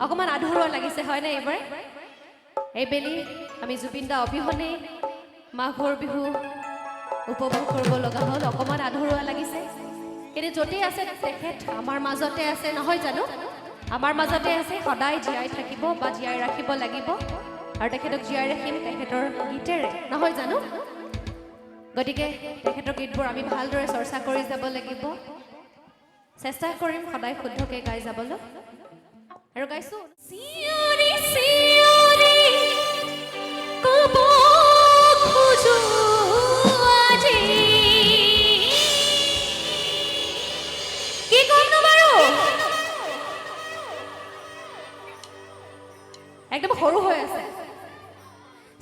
অকমান আধৰুৱা লাগিছে হয়নে এইবাৰ এইবেলি আমি জুবিন দা অবিহনে মাঘৰ বিহু উপভোগ কৰিব লগা হ'ল অকমান আধৰুৱা লাগিছে কিন্তু যতে আছে তেখেত আমাৰ মাজতে আছে নহয় জানো আমাৰ মাজতে আছে সদায় জীয়াই থাকিব বা জীয়াই ৰাখিব লাগিব আৰু তেখেতক জীয়াই ৰাখিম তেখেতৰ গীতেৰে নহয় জানো গতিকে তেখেতৰ গীতবোৰ আমি ভালদৰে চৰ্চা কৰি যাব লাগিব চেষ্টা কৰিম সদায় শুদ্ধকৈ গাই যাবলৈ আৰু গাইছো চিঞৰি চিঞৰি কব খোজো আজি কি কম ন বাৰু একদম সৰু হৈ আছে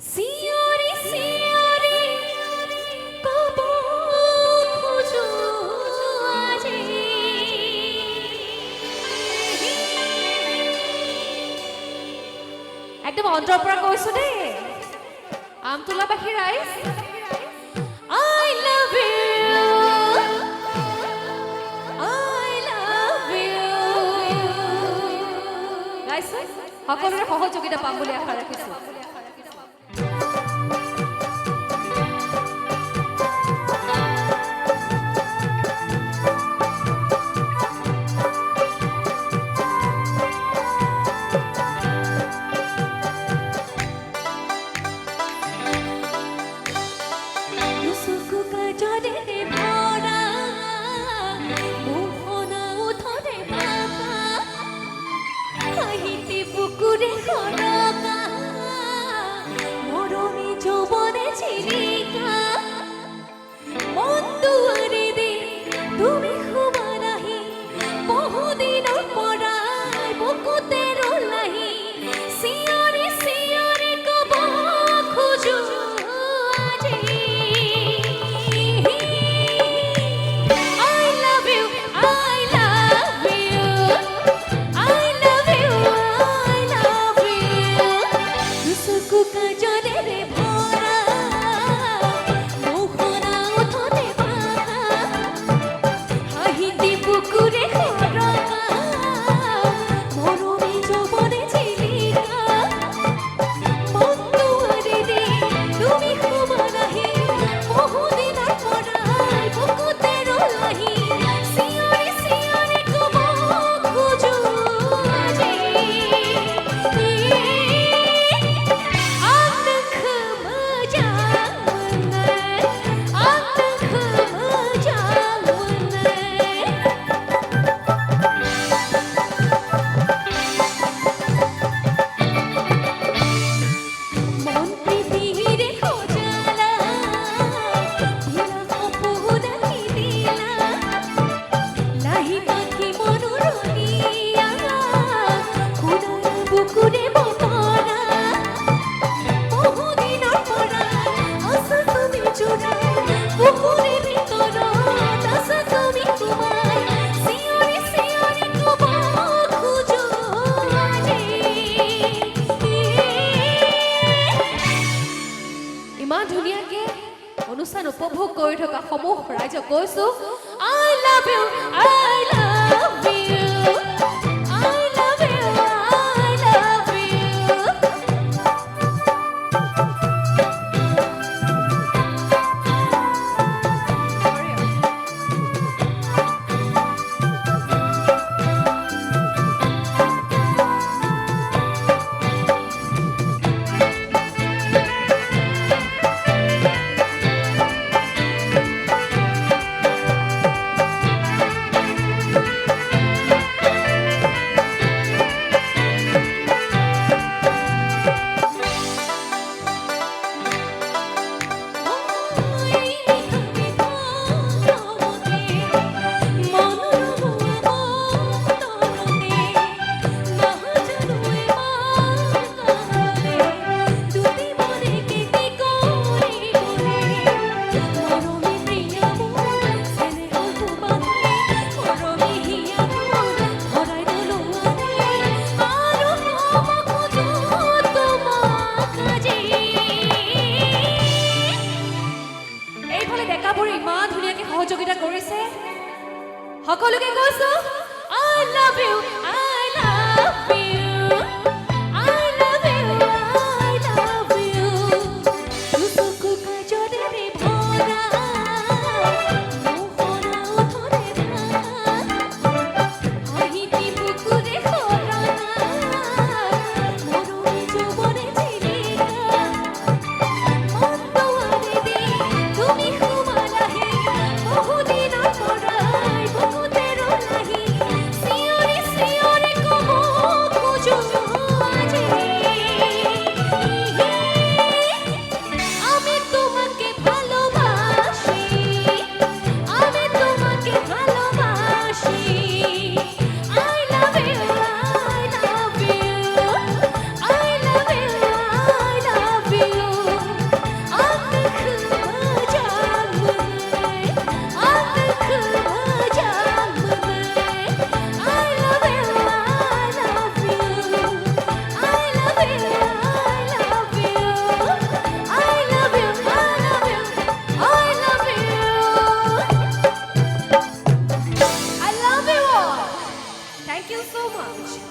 চিঞৰি চিঞৰি কব খোজো আজি একদম অন্তৰৰ পৰা কৈছো দেই আমতোলাবাসী ৰাইজ I love you I love you গাইছো সকলোৰে সহযোগিতা পাম বুলি আশা ৰাখিছো অনুষ্ঠান উপভোগ কৰি থকা সমূহ ৰাইজক কৈছো I love you I love you I love you I love you you so much